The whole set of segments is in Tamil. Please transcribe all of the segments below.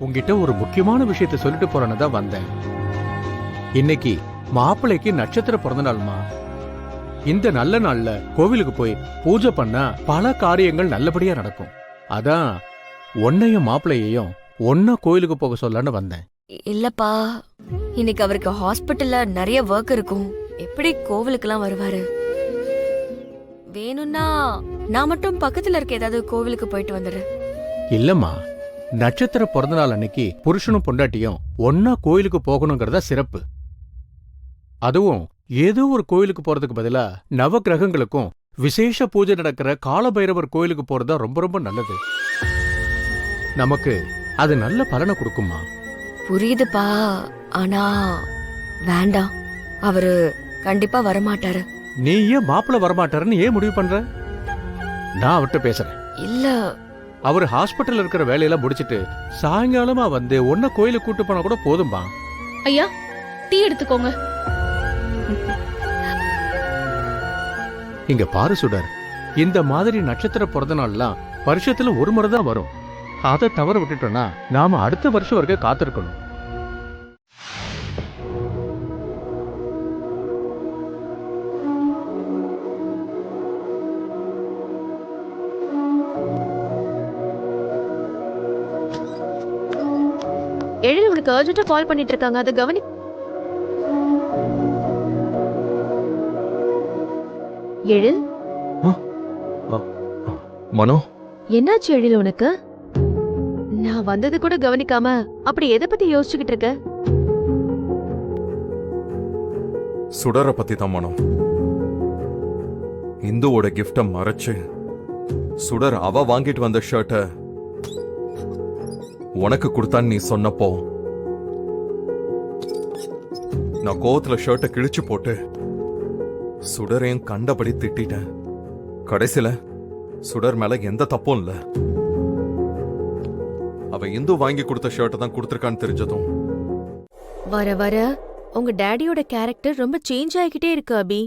உங்ககிட்ட ஒரு முக்கியமான விஷயத்த சொல்லிட்டு போறேன்னு தான் வந்தேன். இன்னைக்கு மாப்பிள்ளைக்கு நட்சத்திர பிறந்த நாள்மா. இந்த நல்ல நாள்ல கோவிலுக்கு போய் பூஜை பண்ணா பல காரியங்கள் நல்லபடியா நடக்கும். அதான் உன்னையும் மாப்பிள்ளையையும் ஒன்னா கோயிலுக்கு போக சொல்லன்னு வந்தேன். இல்லப்பா, இன்னைக்கு அவருக்கு ஹாஸ்பிட்டல்ல நிறைய ஒர்க் இருக்கும். எப்படி கோவிலுக்கெல்லாம் வருவாரு? வேணும்னா நான் மட்டும் பக்கத்துல இருக்க ஏதாவது கோவிலுக்கு போயிட்டு வந்துடுறேன். இல்லம்மா, நட்சத்திர பிறந்த நாள் அன்னைக்கு புருஷனும் பொண்டாட்டியும் ஒன்னா கோயிலுக்கு போகணுங்கிறதா சிறப்பு. அதுவும் ஏதோ ஒரு கோயிலுக்கு போறதுக்கு பதிலா நவ கிரகங்களுக்கும் விசேஷ பூஜை நடக்கிற காலபைரவர் கோயிலுக்கு போறதா ரொம்ப ரொம்ப நல்லது. நமக்கு அது நல்ல பலனை கொடுக்குமா. புரியுதுப்பா, ஆனா வேண்டாம், அவரு கண்டிப்பா வரமாட்டாரு. நீ ஏன் மாப்பிள்ள வரமாட்டாருன்னு ஏன் முடிவு பண்ற? நான் அவர்கிட்ட பேசுறேன். இல்ல, அவர் ஹாஸ்பிட்டல் இருக்கிற வேலையெல்லாம் முடிச்சிட்டு சாயங்காலமா வந்து ஒன்ன கோயிலுக்கு கூட்டு போனா கூட போதும்பா. ஐயா, டீ எடுத்துக்கோங்க. இங்க பாரு சுடர், இந்த மாதிரி நட்சத்திர பிறந்த நாள்லாம் வருஷத்துல ஒரு முறை தான் வரும். அதை தவற விட்டுட்டோம்னா நாம அடுத்த வருஷம் வரைக்கும் காத்திருக்கணும். எழில் உனக்கு அர்ஜென்ட்டா கால் பண்ணிட்டு இருக்காங்க, அதை கவனி. எழில், மனோ, என்னாச்சு எழில் உனக்கு? நான் வந்தது கூட கவனிக்காம அப்படி எதை பத்தி யோசிச்சுக்கிட்டு இருக்க? சுடர பத்தி தான் மனோ. இந்துவோட கிஃப்ட மறைச்சு சுடர் அவ வாங்கிட்டு வந்த ஷர்ட்ட உனக்கு கொடுத்தான்னு நீ சொன்னப்போ நான் கோவத்துல ஷர்ட்டை கிழிச்சு போட்டு சுடரையும் கண்டபடி திட்டிட்டேன். கடைசியில சுடர் மேல எந்த தப்பும் இல்ல. அவ இந்து வாங்கி கொடுத்த ஷர்ட்டை தான் கொடுத்திருக்கான்னு தெரிஞ்சதும் வர வர உங்க டாடியோட கேரக்டர் ரொம்ப சேஞ்ச் ஆகிக்கிட்டே இருக்கு அபி.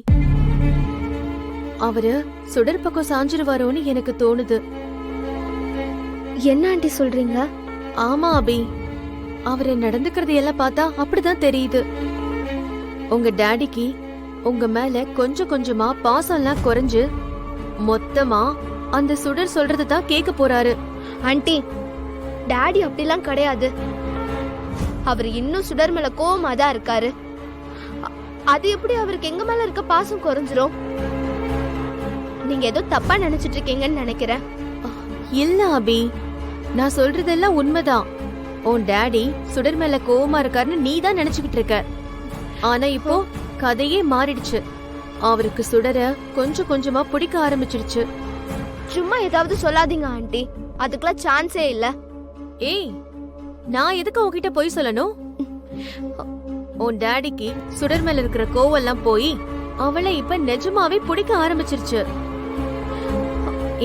அவரு சுடர் பக்கம் சாஞ்சிருவாரோன்னு எனக்கு தோணுது. என்ன ஆண்டி சொல்றீங்க? ஆமா அபி, அவரு நடந்துக்கிறது எல்லாம் பார்த்தா அப்படிதான் தெரியுது. உங்க டாடிக்கு உங்க மேல கொஞ்சம் கொஞ்சமா பாசம்லாம் குறைஞ்சு மொத்தமா அந்த சுடர் சொல்றது தான் கேட்க போறாரு. ஆண்டி, டாடி அப்படிலாம் கிடையாது. அவர் இன்னும் சுடர் மேல கோவமா தான் இருக்காரு. அது எப்படி அவருக்கு எங்க மேல இருக்க பாசம் குறைஞ்சிரும்? நீங்க ஏதோ தப்பா நினைச்சிட்டு இருக்கீங்கன்னு நினைக்கிறேன். இல்ல அபி, நான் சொல்றதெல்லாம் உண்மைதான். உன் டாடி சுடர் மேல கோவமா இருக்காருன்னு நீ தான் நினைச்சுக்கிட்டு இருக்க. ஆனா இப்போ கதையே மாறிடுச்சு. அவருக்கு சுடர கொஞ்சம் கொஞ்சமா பிடிக்க ஆரம்பிச்சிடுச்சு. சும்மா ஏதாவது சொல்லாதீங்க ஆண்டி, அதுக்கெல்லாம் சான்ஸே இல்ல. ஏய், நான் எதுக்கு உன்கிட்ட போய் சொல்லணும்? உன் டாடிக்கு சுடர் மேல இருக்கிற கோவெல்லாம் போய் அவளை இப்ப நிஜமாவே பிடிக்க ஆரம்பிச்சிருச்சு.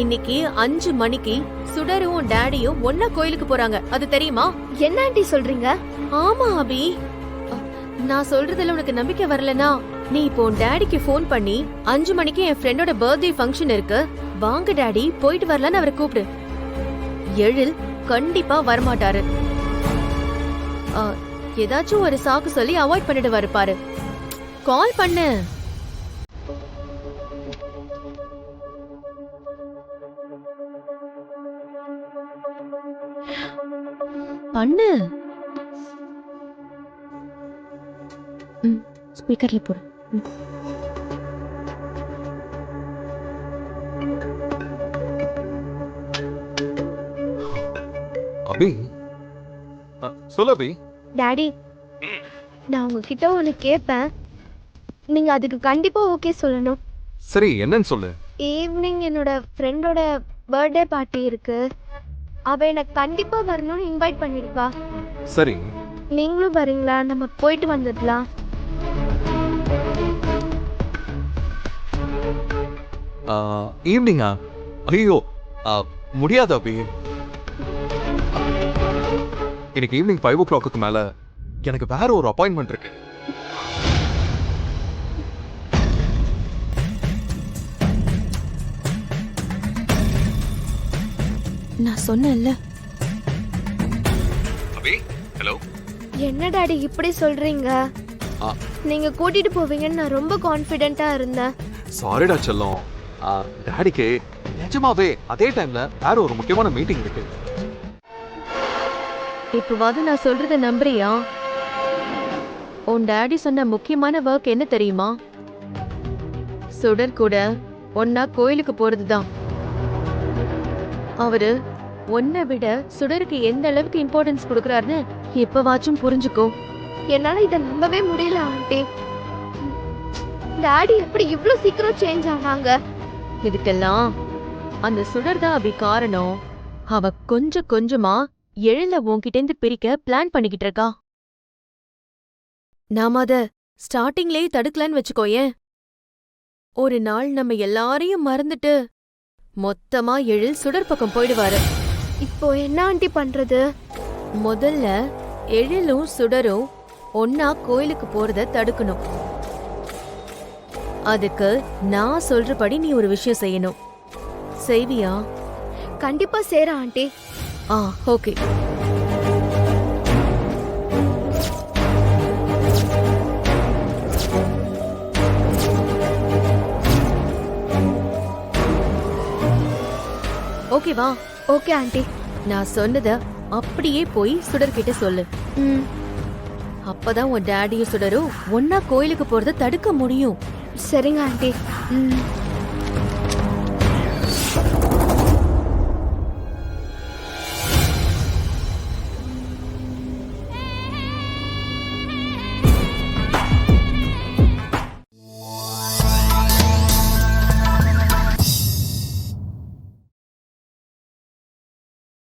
இன்னைக்கு 5 மணிக்கு சுடரும் உன் டாடியும் ஒன்னா கோயிலுக்கு போறாங்க, அது தெரியுமா? என்ன ஆண்டி சொல்றீங்க? ஆமா அபி, நான் சொல்றதுல உனக்கு நம்பிக்கை வரலனா நீ இப்போ உன் டாடிக்கு ஃபோன் பண்ணி 5 மணிக்கு என் ஃப்ரெண்டோட பர்த்டே ஃபங்க்ஷன் இருக்கு, வாங்க டாடி போயிட்டு வரலான்னு அவரை கூப்பிடு. எழில் கண்டிப்பா வரமாட்டாரு. ஏதாச்சும் ஒரு சாக்கு சொல்லி அவாய்ட் பண்ணிடுவாரு பாரு. கால் பண்ணு. பண்ணு. ஸ்பீக்கர்ல போடு. அபி, சொல்லு அபி. டாடி, நான் உங்ககிட்ட ஒன்னு கேட்பேன், நீங்க அதுக்கு கண்டிப்பா ஓகே சொல்லணும். சரி, என்னன்னு சொல்லு. ஈவினிங் என்னோட ஃப்ரெண்டோட பர்த்டே பார்ட்டி இருக்கு, அவ எனக்கு கண்டிப்பா வரணும்னு இன்வைட் பண்ணிருக்கா. சரி, நீங்களும் வரீங்களா? நம்ம போயிட்டு வந்துடலாம். ஈவினிங்கா? ஐயோ, முடியாது அபி. எனக்கு ஈவினிங் 5 o'clock மேல எனக்கு வேற ஒரு அப்பாயின்மெண்ட் இருக்கு. நான் சொன்னேன்ல. அபி ஹலோ. என்ன டாடி இப்படி சொல்றீங்க? ஆ. நீங்க கூட்டிட்டு போவீங்கன்னு நான் ரொம்ப கான்ஃபிடென்ட்டா இருந்தேன். சாரிடா செல்லம். டாடிக்கு நிஜமாவே அதே டைம்ல வேற ஒரு முக்கியமான மீட்டிங் இருக்கு. இப்பவாது நான் சொல்றத நம்புறியா? உன் டாடி சொன்ன முக்கியமான ஒர்க் என்ன தெரியுமா? சுடர் கூட ஒன்னா கோயிலுக்கு போறதுதான். அவரு உன்னை விட சுடருக்கு எந்த அளவுக்கு இம்பார்ட்டன்ஸ் கொடுக்கறாருன்னு இப்பவாச்சும் புரிஞ்சுக்கோ. என்னால இதை நம்பவே முடியல ஆண்டி. டாடி எப்படி இவ்ளோ சீக்கிரம் சேஞ்ச் ஆனாங்க? இதுக்கெல்லாம் அந்த சுடர் தான் அபி காரணம். அவ கொஞ்சம் கொஞ்சமா எழில உன்கிட்டேந்து பிரிக்க பிளான் பண்ணிக்கிட்டு இருக்கா. நாம அத ஸ்டார்டிங்லயே தடுக்கலான்னு வச்சுக்கோயேன். ஒரு நாள் நம்ம எல்லாரையும் மறந்துட்டு மொத்தமா எழில் சுடர் பக்கம் போயிடுவாரு. இப்போ என்ன ஆண்டி பண்றது? முதல்ல எழிலும் சுடரும் ஒன்னா கோயிலுக்கு போறத தடுக்கணும். அதுக்கு நான் சொல்றபடி நீ ஒரு விஷயம் செய்யணும். செய்வியா? கண்டிப்பா சேர ஆண்டி. ஓகே. ஓகேவா? Okay aunty. நான் சொன்னத அப்படியே போய் சுடர்கிட்ட சொல்லு. அப்பதான் உன் டாடியும் சுடரும் ஒன்னா கோயிலுக்கு போறத தடுக்க முடியும். சரிங்க ஆண்டி.